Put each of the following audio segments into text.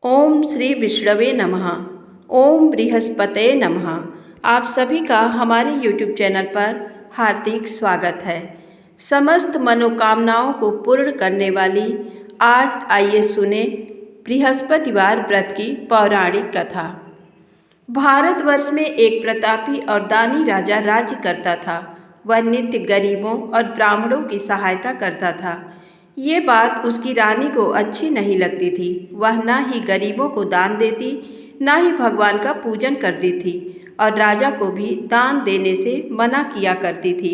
ओम श्री विष्णवे नमः। ओम बृहस्पते नमः। आप सभी का हमारे YouTube चैनल पर हार्दिक स्वागत है। समस्त मनोकामनाओं को पूर्ण करने वाली आज आइए सुने बृहस्पतिवार व्रत की पौराणिक कथा। भारतवर्ष में एक प्रतापी और दानी राजा राज्य करता था। वह नित्य गरीबों और ब्राह्मणों की सहायता करता था। ये बात उसकी रानी को अच्छी नहीं लगती थी। वह न ही गरीबों को दान देती, न ही भगवान का पूजन करती थी और राजा को भी दान देने से मना किया करती थी।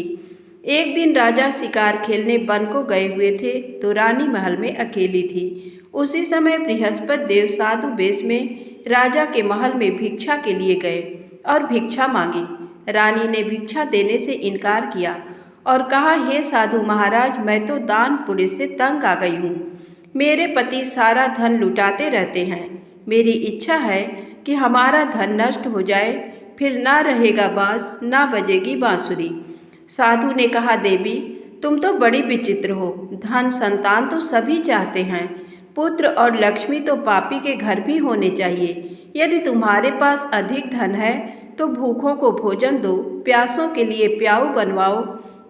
एक दिन राजा शिकार खेलने वन को गए हुए थे तो रानी महल में अकेली थी। उसी समय बृहस्पति देव साधु वेश में राजा के महल में भिक्षा के लिए गए और भिक्षा मांगी। रानी ने भिक्षा देने से इनकार किया और कहा, हे साधु महाराज, मैं तो दान पुण्य से तंग आ गई हूँ। मेरे पति सारा धन लुटाते रहते हैं। मेरी इच्छा है कि हमारा धन नष्ट हो जाए, फिर ना रहेगा बांस, ना बजेगी बांसुरी। साधु ने कहा, देवी तुम तो बड़ी विचित्र हो। धन संतान तो सभी चाहते हैं, पुत्र और लक्ष्मी तो पापी के घर भी होने चाहिए। यदि तुम्हारे पास अधिक धन है तो भूखों को भोजन दो, प्यासों के लिए प्याऊ बनवाओ,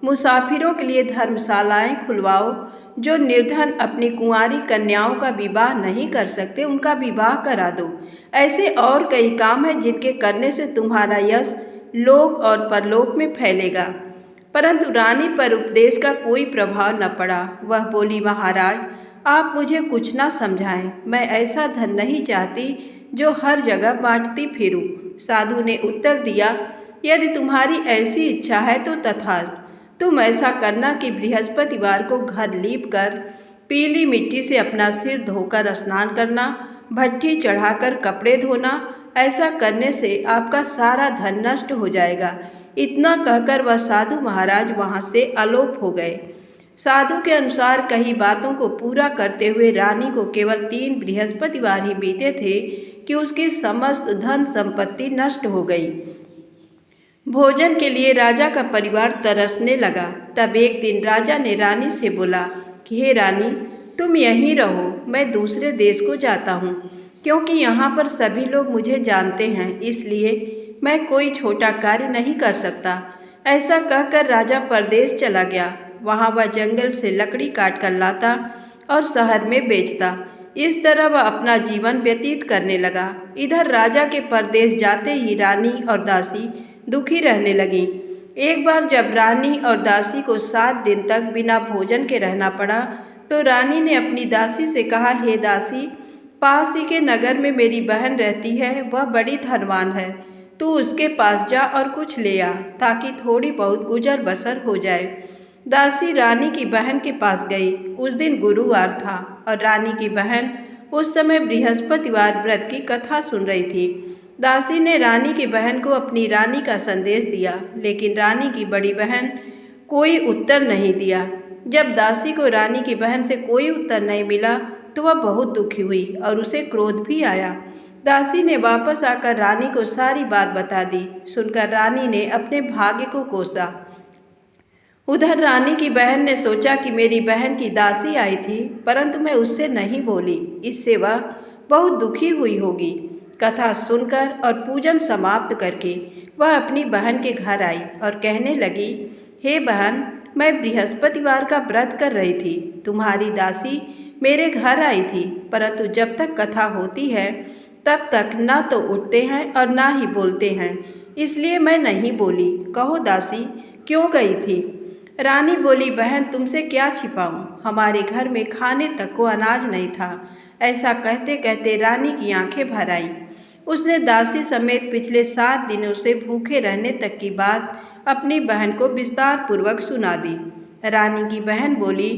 मुसाफिरों के लिए धर्मशालाएं खुलवाओ। जो निर्धन अपनी कुंवारी कन्याओं का विवाह नहीं कर सकते उनका विवाह करा दो। ऐसे और कई काम हैं जिनके करने से तुम्हारा यश लोक और परलोक में फैलेगा। परंतु रानी पर उपदेश का कोई प्रभाव न पड़ा। वह बोली, महाराज आप मुझे कुछ ना समझाएं। मैं ऐसा धन नहीं चाहती जो हर जगह बांटती फिरूं। साधु ने उत्तर दिया, यदि तुम्हारी ऐसी इच्छा है तो तथास्तु। तुम ऐसा करना कि बृहस्पतिवार को घर लीप कर पीली मिट्टी से अपना सिर धोकर स्नान करना, भट्ठी चढ़ाकर कपड़े धोना। ऐसा करने से आपका सारा धन नष्ट हो जाएगा। इतना कहकर वह साधु महाराज वहाँ से अलोप हो गए। साधु के अनुसार कई बातों को पूरा करते हुए रानी को केवल 3 बृहस्पतिवार ही बीते थे कि उसकी समस्त धन संपत्ति नष्ट हो गई। भोजन के लिए राजा का परिवार तरसने लगा। तब एक दिन राजा ने रानी से बोला कि हे रानी, तुम यहीं रहो, मैं दूसरे देश को जाता हूँ, क्योंकि यहाँ पर सभी लोग मुझे जानते हैं, इसलिए मैं कोई छोटा कार्य नहीं कर सकता। ऐसा कहकर राजा परदेश चला गया। वहाँ वह जंगल से लकड़ी काट कर लाता और शहर में बेचता। इस तरह वह अपना जीवन व्यतीत करने लगा। इधर राजा के परदेश जाते ही रानी और दासी दुखी रहने लगी। एक बार जब रानी और दासी को 7 दिन तक बिना भोजन के रहना पड़ा तो रानी ने अपनी दासी से कहा, हे दासी, पास ही के नगर में मेरी बहन रहती है, वह बड़ी धनवान है। तू उसके पास जा और कुछ ले आ, ताकि थोड़ी बहुत गुजर बसर हो जाए। दासी रानी की बहन के पास गई। उस दिन गुरुवार था और रानी की बहन उस समय बृहस्पतिवार व्रत की कथा सुन रही थी। दासी ने रानी की बहन को अपनी रानी का संदेश दिया, लेकिन रानी की बड़ी बहन कोई उत्तर नहीं दिया। जब दासी को रानी की बहन से कोई उत्तर नहीं मिला तो वह बहुत दुखी हुई और उसे क्रोध भी आया। दासी ने वापस आकर रानी को सारी बात बता दी। सुनकर रानी ने अपने भाग्य को कोसा। उधर रानी की बहन ने सोचा कि मेरी बहन की दासी आई थी, परंतु मैं उससे नहीं बोली, इससे वह बहुत दुखी हुई होगी। कथा सुनकर और पूजन समाप्त करके वह अपनी बहन के घर आई और कहने लगी, हे बहन, मैं बृहस्पतिवार का व्रत कर रही थी। तुम्हारी दासी मेरे घर आई थी, परंतु जब तक कथा होती है तब तक न तो उठते हैं और न ही बोलते हैं, इसलिए मैं नहीं बोली। कहो दासी, क्यों गई थी? रानी बोली, बहन तुमसे क्या छिपाऊं, हमारे घर में खाने तक को अनाज नहीं था। ऐसा कहते कहते रानी की आंखें भर आईं। उसने दासी समेत पिछले 7 दिनों से भूखे रहने तक की बात अपनी बहन को विस्तार पूर्वक सुना दी। रानी की बहन बोली,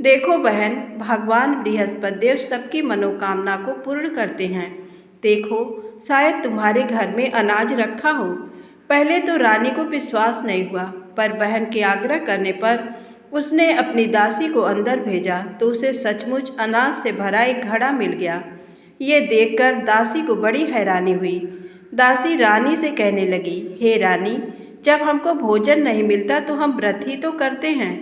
देखो बहन, भगवान बृहस्पति देव सबकी मनोकामना को पूर्ण करते हैं। देखो, शायद तुम्हारे घर में अनाज रखा हो। पहले तो रानी को विश्वास नहीं हुआ, पर बहन के आग्रह करने पर उसने अपनी दासी को अंदर भेजा तो उसे सचमुच अनाज से भरा एक घड़ा मिल गया। ये देखकर दासी को बड़ी हैरानी हुई। दासी रानी से कहने लगी, हे रानी, जब हमको भोजन नहीं मिलता तो हम व्रत ही तो करते हैं,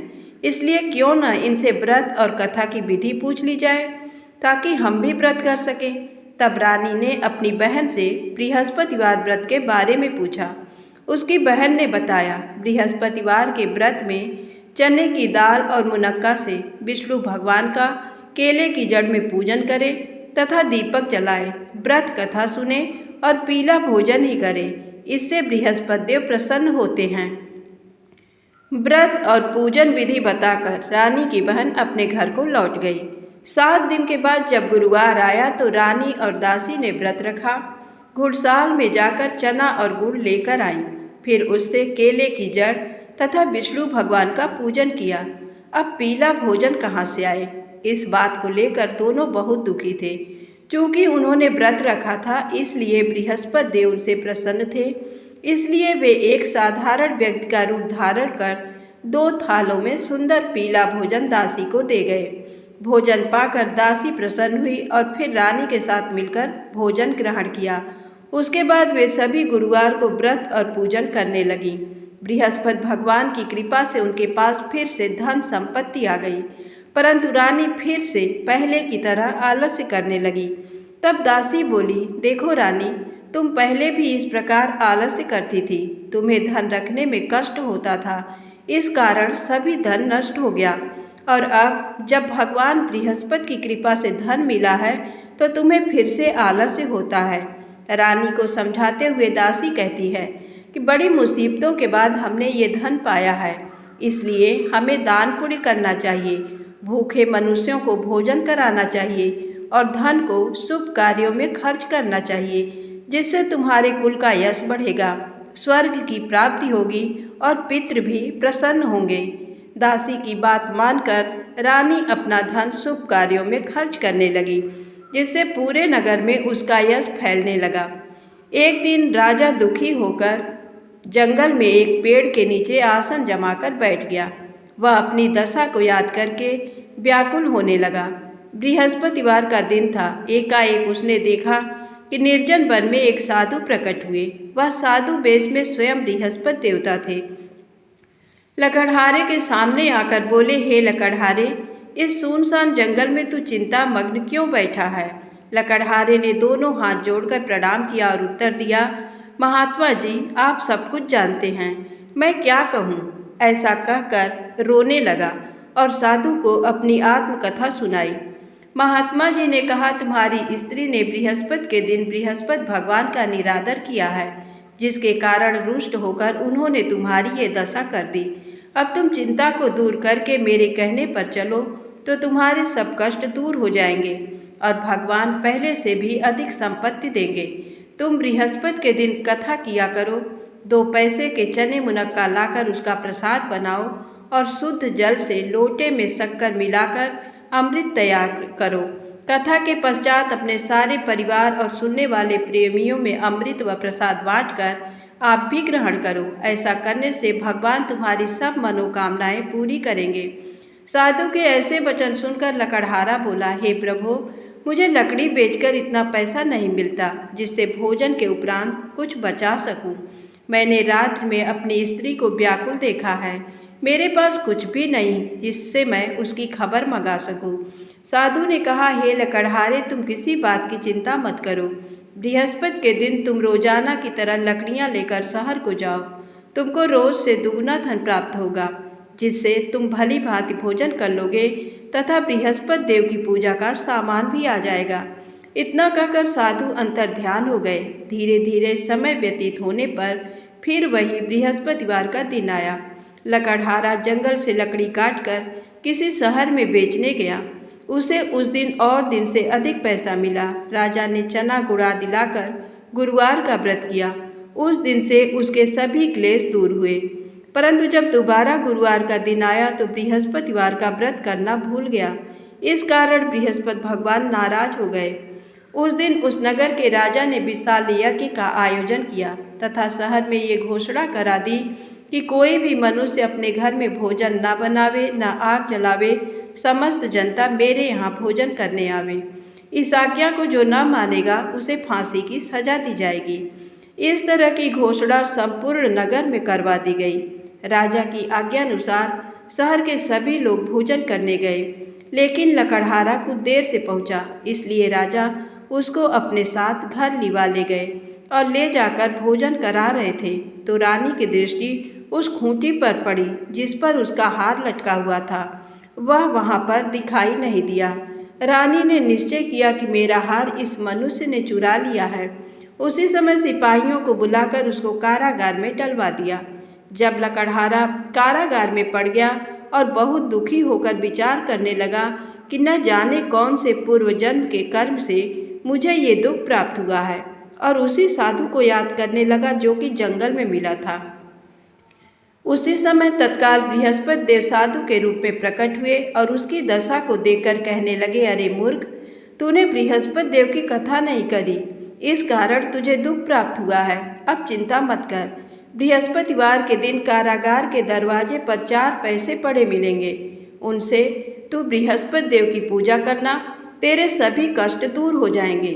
इसलिए क्यों न इनसे व्रत और कथा की विधि पूछ ली जाए, ताकि हम भी व्रत कर सकें। तब रानी ने अपनी बहन से बृहस्पतिवार व्रत के बारे में पूछा। उसकी बहन ने बताया, बृहस्पतिवार के व्रत में चने की दाल और मुनक्का से विष्णु भगवान का केले की जड़ में पूजन करें तथा दीपक जलाए, व्रत कथा सुने और पीला भोजन ही करें। इससे बृहस्पति देव प्रसन्न होते हैं। व्रत और पूजन विधि बताकर रानी की बहन अपने घर को लौट गई। 7 दिन के बाद जब गुरुवार आया तो रानी और दासी ने व्रत रखा। घुड़साल में जाकर चना और गुड़ लेकर आई, फिर उससे केले की जड़ तथा विष्णु भगवान का पूजन किया। अब पीला भोजन कहाँ से आए, इस बात को लेकर दोनों बहुत दुखी थे। चूँकि उन्होंने व्रत रखा था इसलिए बृहस्पति देव उनसे प्रसन्न थे। इसलिए वे एक साधारण व्यक्ति का रूप धारण कर 2 थालों में सुंदर पीला भोजन दासी को दे गए। भोजन पाकर दासी प्रसन्न हुई और फिर रानी के साथ मिलकर भोजन ग्रहण किया। उसके बाद वे सभी गुरुवार को व्रत और पूजन करने लगीं। बृहस्पति भगवान की कृपा से उनके पास फिर से धन संपत्ति आ गई, परंतु रानी फिर से पहले की तरह आलस्य करने लगी। तब दासी बोली, देखो रानी, तुम पहले भी इस प्रकार आलस्य करती थी। तुम्हें धन रखने में कष्ट होता था, इस कारण सभी धन नष्ट हो गया। और अब जब भगवान बृहस्पति की कृपा से धन मिला है तो तुम्हें फिर से आलस्य होता है। रानी को समझाते हुए दासी कहती है कि बड़ी मुसीबतों के बाद हमने ये धन पाया है, इसलिए हमें दान पुण्य करना चाहिए, भूखे मनुष्यों को भोजन कराना चाहिए और धन को शुभ कार्यों में खर्च करना चाहिए, जिससे तुम्हारे कुल का यश बढ़ेगा, स्वर्ग की प्राप्ति होगी और पितृ भी प्रसन्न होंगे। दासी की बात मानकर रानी अपना धन शुभ कार्यों में खर्च करने लगी, जिससे पूरे नगर में उसका यश फैलने लगा। एक दिन राजा दुखी होकर जंगल में एक पेड़ के नीचे आसन जमाकर बैठ गया। वह अपनी दशा को याद करके व्याकुल होने लगा। बृहस्पतिवार का दिन था। एकाएक उसने देखा कि निर्जन वन में एक साधु प्रकट हुए। वह साधु वेश में स्वयं बृहस्पति देवता थे। लकड़हारे के सामने आकर बोले, हे लकड़हारे, इस सुनसान जंगल में तू चिंता मग्न क्यों बैठा है? लकड़हारे ने दोनों हाथ जोड़कर प्रणाम किया और उत्तर दिया, महात्मा जी, आप सब कुछ जानते हैं, मैं क्या कहूँ? ऐसा कहकर रोने लगा और साधु को अपनी आत्मकथा सुनाई। महात्मा जी ने कहा, तुम्हारी स्त्री ने बृहस्पति के दिन बृहस्पति भगवान का निरादर किया है, जिसके कारण रुष्ट होकर उन्होंने तुम्हारी ये दशा कर दी। अब तुम चिंता को दूर करके मेरे कहने पर चलो तो तुम्हारे सब कष्ट दूर हो जाएंगे और भगवान पहले से भी अधिक संपत्ति देंगे। तुम बृहस्पति के दिन कथा किया करो, 2 पैसे के चने मुनक्का लाकर उसका प्रसाद बनाओ और शुद्ध जल से लोटे में शक्कर मिलाकर अमृत तैयार करो। कथा के पश्चात अपने सारे परिवार और सुनने वाले प्रेमियों में अमृत व प्रसाद बांटकर आप भी ग्रहण करो। ऐसा करने से भगवान तुम्हारी सब मनोकामनाएं पूरी करेंगे। साधु के ऐसे वचन सुनकर लकड़हारा बोला, हे प्रभु, मुझे लकड़ी बेचकर इतना पैसा नहीं मिलता जिससे भोजन के उपरांत कुछ बचा सकूं। मैंने रात्रि में अपनी स्त्री को व्याकुल देखा है, मेरे पास कुछ भी नहीं जिससे मैं उसकी खबर मंगा सकूं। साधु ने कहा, हे लकड़हारे, तुम किसी बात की चिंता मत करो। बृहस्पति के दिन तुम रोजाना की तरह लकड़ियां लेकर शहर को जाओ। तुमको रोज से दुगना धन प्राप्त होगा, जिससे तुम भली भांति भोजन कर लोगे तथा बृहस्पति देव की पूजा का सामान भी आ जाएगा। इतना कहकर साधु अंतर ध्यान हो गए। धीरे धीरे समय व्यतीत होने पर फिर वही बृहस्पतिवार का दिन आया। लकड़हारा जंगल से लकड़ी काटकर किसी शहर में बेचने गया। उसे उस दिन और दिन से अधिक पैसा मिला। राजा ने चना गुड़ा दिलाकर गुरुवार का व्रत किया। उस दिन से उसके सभी क्लेश दूर हुए। परंतु जब दोबारा गुरुवार का दिन आया तो बृहस्पतिवार का व्रत करना भूल गया। इस कारण बृहस्पति भगवान नाराज हो गए। उस दिन उस नगर के राजा ने विशाल यज्ञ का आयोजन किया तथा शहर में ये घोषणा करा दी कि कोई भी मनुष्य अपने घर में भोजन न बनावे, न आग जलावे, समस्त जनता मेरे यहाँ भोजन करने आवे। इस आज्ञा को जो न मानेगा उसे फांसी की सजा दी जाएगी। इस तरह की घोषणा संपूर्ण नगर में करवा दी गई। राजा की आज्ञानुसार शहर के सभी लोग भोजन करने गए, लेकिन लकड़हारा कुछ देर से पहुंचा, इसलिए राजा उसको अपने साथ घर लिवा ले गए और ले जाकर भोजन करा रहे थे तो रानी की दृष्टि उस खूंटी पर पड़ी जिस पर उसका हार लटका हुआ था। वह वहां पर दिखाई नहीं दिया। रानी ने निश्चय किया कि मेरा हार इस मनुष्य ने चुरा लिया है। उसी समय सिपाहियों को बुलाकर उसको कारागार में डलवा दिया। जब लकड़हारा कारागार में पड़ गया और बहुत दुखी होकर विचार करने लगा कि न जाने कौन से पूर्व जन्म के कर्म से मुझे ये दुख प्राप्त हुआ है, और उसी साधु को याद करने लगा जो कि जंगल में मिला था। उसी समय तत्काल बृहस्पति देव साधु के रूप में प्रकट हुए और उसकी दशा को देखकर कहने लगे, अरे मूर्ख, तूने बृहस्पति देव की कथा नहीं करी, इस कारण तुझे दुख प्राप्त हुआ है। अब चिंता मत कर। बृहस्पतिवार के दिन कारागार के दरवाजे पर 4 पैसे पड़े मिलेंगे। उनसे तू बृहस्पति देव की पूजा करना, तेरे सभी कष्ट दूर हो जाएंगे।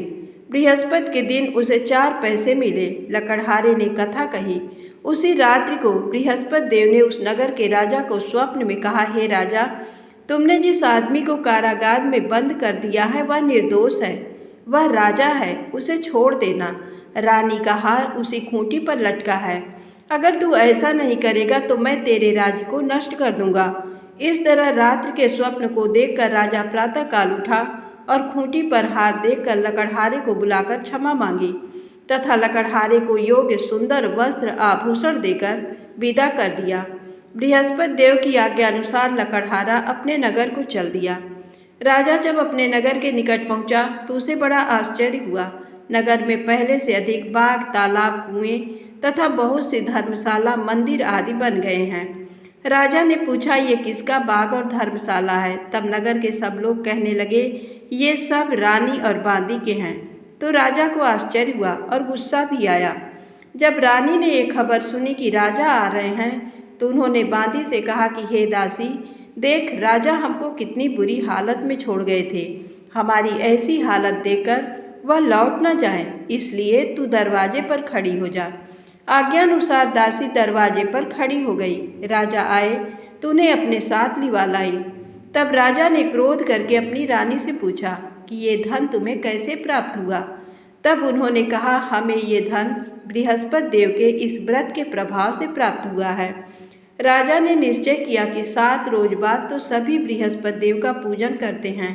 बृहस्पति के दिन उसे 4 पैसे मिले। लकड़हारे ने कथा कही। उसी रात्रि को बृहस्पति देव ने उस नगर के राजा को स्वप्न में कहा, हे राजा, तुमने जिस आदमी को कारागार में बंद कर दिया है वह निर्दोष है, वह राजा है, उसे छोड़ देना। रानी का हार उसी खूंटी पर लटका है। अगर तू ऐसा नहीं करेगा तो मैं तेरे राज्य को नष्ट कर दूंगा। इस तरह रात्रि के स्वप्न को देखकर राजा प्रातःकाल उठा और खूंटी पर हार देखकर लकड़हारे को बुलाकर क्षमा मांगी तथा लकड़हारे को योग्य सुंदर वस्त्र आभूषण देकर विदा कर दिया। बृहस्पति देव की आज्ञा अनुसार लकड़हारा अपने नगर को चल दिया। राजा जब अपने नगर के निकट पहुंचा तो उसे बड़ा आश्चर्य हुआ। नगर में पहले से अधिक बाग, तालाब, कुएं तथा बहुत सी धर्मशाला, मंदिर आदि बन गए हैं। राजा ने पूछा, ये किसका बाग और धर्मशाला है? तब नगर के सब लोग कहने लगे, ये सब रानी और बांदी के हैं। तो राजा को आश्चर्य हुआ और गुस्सा भी आया। जब रानी ने ये खबर सुनी कि राजा आ रहे हैं तो उन्होंने बांदी से कहा कि हे दासी, देख, राजा हमको कितनी बुरी हालत में छोड़ गए थे। हमारी ऐसी हालत देखकर वह लौट न जाए, इसलिए तू दरवाजे पर खड़ी हो जा। आज्ञानुसार दासी दरवाजे पर खड़ी हो गई। राजा आए तो उन्हें अपने साथ लिवा लाई। तब राजा ने क्रोध करके अपनी रानी से पूछा कि ये धन तुम्हें कैसे प्राप्त हुआ? तब उन्होंने कहा, हमें ये धन बृहस्पति देव के इस व्रत के प्रभाव से प्राप्त हुआ है। राजा ने निश्चय किया कि 7 रोज बाद तो सभी बृहस्पति देव का पूजन करते हैं,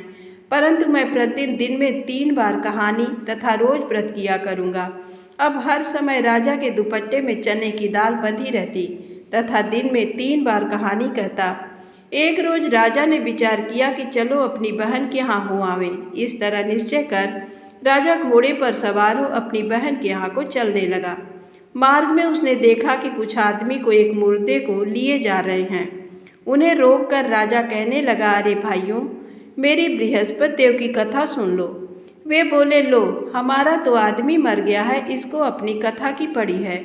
परंतु मैं प्रतिदिन दिन में 3 बार कहानी तथा रोज व्रत किया करूँगा। अब हर समय राजा के दुपट्टे में चने की दाल बंधी रहती तथा दिन में 3 बार कहानी कहता। एक रोज राजा ने विचार किया कि चलो अपनी बहन के यहाँ हो आवे। इस तरह निश्चय कर राजा घोड़े पर सवार हो अपनी बहन के यहाँ को चलने लगा। मार्ग में उसने देखा कि कुछ आदमी को एक मुर्दे को लिए जा रहे हैं। उन्हें रोककर राजा कहने लगा, अरे भाइयों, मेरी बृहस्पति देव की कथा सुन लो। वे बोले, लो, हमारा तो आदमी मर गया है, इसको अपनी कथा की पड़ी है।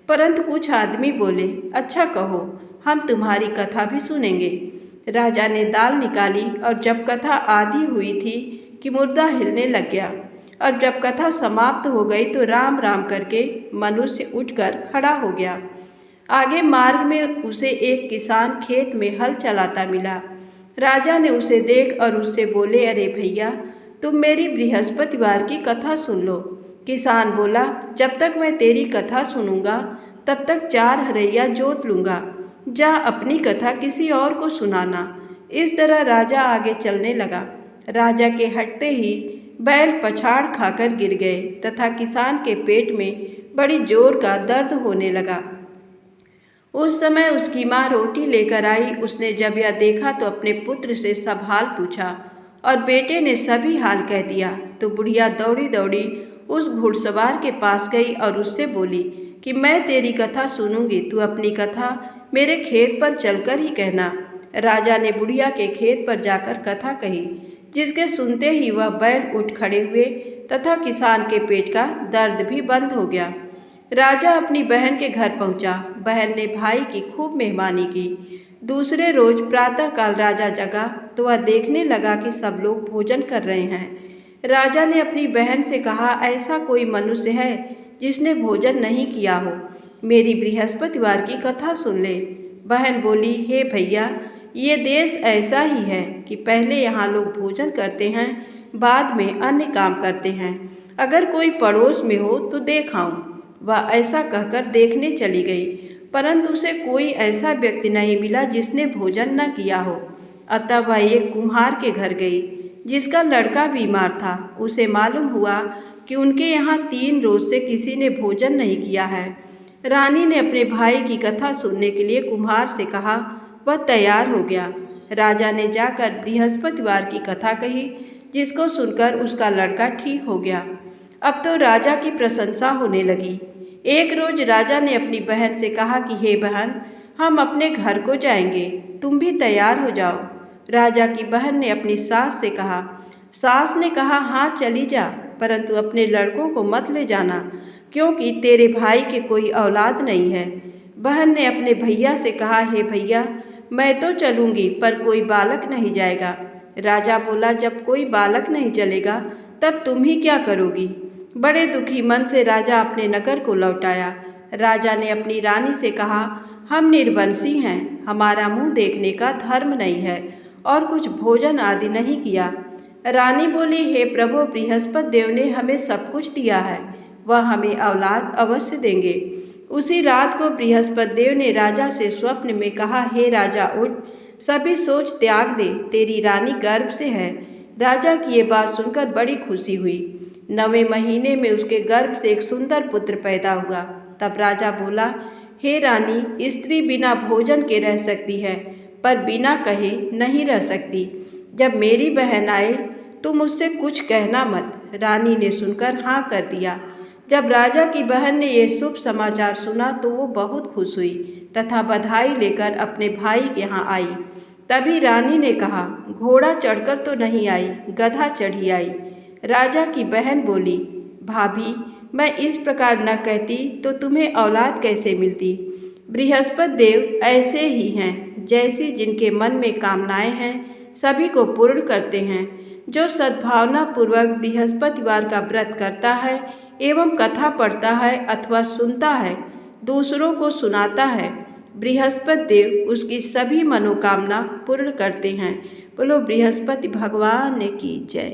परंतु कुछ आदमी बोले, अच्छा कहो, हम तुम्हारी कथा भी सुनेंगे। राजा ने दाल निकाली और जब कथा आधी हुई थी कि मुर्दा हिलने लग गया, और जब कथा समाप्त हो गई तो राम राम करके मनुष्य उठकर खड़ा हो गया। आगे मार्ग में उसे एक किसान खेत में हल चलाता मिला। राजा ने उसे देख और उससे बोले, अरे भैया, तुम मेरी बृहस्पतिवार की कथा सुन लो। किसान बोला, जब तक मैं तेरी कथा सुनूंगा तब तक 4 हरैया जोत लूँगा। जा अपनी कथा किसी और को सुनाना। इस तरह राजा आगे चलने लगा। राजा के हटते ही बैल पछाड़ खाकर गिर गए तथा किसान के पेट में बड़ी जोर का दर्द होने लगा। उस समय उसकी माँ रोटी लेकर आई। उसने जब यह देखा तो अपने पुत्र से सब हाल पूछा और बेटे ने सभी हाल कह दिया। तो बुढ़िया दौड़ी दौड़ी उस घुड़सवार के पास गई और उससे बोली कि मैं तेरी कथा सुनूंगी, तू अपनी कथा मेरे खेत पर चलकर ही कहना। राजा ने बुढ़िया के खेत पर जाकर कथा कही, जिसके सुनते ही वह बैल उठ खड़े हुए तथा किसान के पेट का दर्द भी बंद हो गया। राजा अपनी बहन के घर पहुंचा। बहन ने भाई की खूब मेहमानी की। दूसरे रोज प्रातःकाल राजा जगा तो वह देखने लगा कि सब लोग भोजन कर रहे हैं। राजा ने अपनी बहन से कहा, ऐसा कोई मनुष्य है जिसने भोजन नहीं किया हो? मेरी बृहस्पतिवार की कथा सुन ले। बहन बोली, हे भैया, ये देश ऐसा ही है कि पहले यहाँ लोग भोजन करते हैं, बाद में अन्य काम करते हैं। अगर कोई पड़ोस में हो तो देख आऊं। वह ऐसा कहकर देखने चली गई, परंतु उसे कोई ऐसा व्यक्ति नहीं मिला जिसने भोजन न किया हो। अतः वह एक कुम्हार के घर गई, जिसका लड़का बीमार था। उसे मालूम हुआ कि उनके यहाँ 3 रोज से किसी ने भोजन नहीं किया है। रानी ने अपने भाई की कथा सुनने के लिए कुम्हार से कहा। वह तैयार हो गया। राजा ने जाकर बृहस्पतिवार की कथा कही, जिसको सुनकर उसका लड़का ठीक हो गया। अब तो राजा की प्रशंसा होने लगी। एक रोज राजा ने अपनी बहन से कहा कि हे बहन, हम अपने घर को जाएंगे, तुम भी तैयार हो जाओ। राजा की बहन ने अपनी सास से कहा। सास ने कहा, हाँ चली जा, परंतु अपने लड़कों को मत ले जाना, क्योंकि तेरे भाई के कोई औलाद नहीं है। बहन ने अपने भैया से कहा, हे भैया, मैं तो चलूँगी, पर कोई बालक नहीं जाएगा। राजा बोला, जब कोई बालक नहीं चलेगा तब तुम ही क्या करोगी। बड़े दुखी मन से राजा अपने नगर को लौट आया। राजा ने अपनी रानी से कहा, हम निर्वंशी हैं, हमारा मुंह देखने का धर्म नहीं है और कुछ भोजन आदि नहीं किया। रानी बोली, हे प्रभु, बृहस्पति देव ने हमें सब कुछ दिया है, वह हमें औलाद अवश्य देंगे। उसी रात को बृहस्पति देव ने राजा से स्वप्न में कहा, हे राजा, उठ, सभी सोच त्याग दे, तेरी रानी गर्भ से है। राजा की ये बात सुनकर बड़ी खुशी हुई। 9वें महीने में उसके गर्भ से एक सुंदर पुत्र पैदा हुआ। तब राजा बोला, हे रानी, स्त्री बिना भोजन के रह सकती है, पर बिना कहे नहीं रह सकती। जब मेरी बहन आए तुम उससे कुछ कहना मत। रानी ने सुनकर हाँ कर दिया। जब राजा की बहन ने ये शुभ समाचार सुना तो वो बहुत खुश हुई तथा बधाई लेकर अपने भाई के यहाँ आई। तभी रानी ने कहा, घोड़ा चढ़कर तो नहीं आई, गधा चढ़ी आई। राजा की बहन बोली, भाभी, मैं इस प्रकार न कहती तो तुम्हें औलाद कैसे मिलती। बृहस्पति देव ऐसे ही हैं, जैसी जिनके मन में कामनाएं हैं सभी को पूर्ण करते हैं। जो सद्भावना पूर्वक बृहस्पतिवार का व्रत करता है एवं कथा पढ़ता है अथवा सुनता है, दूसरों को सुनाता है, बृहस्पति देव उसकी सभी मनोकामना पूर्ण करते हैं। बोलो बृहस्पति भगवान की जय।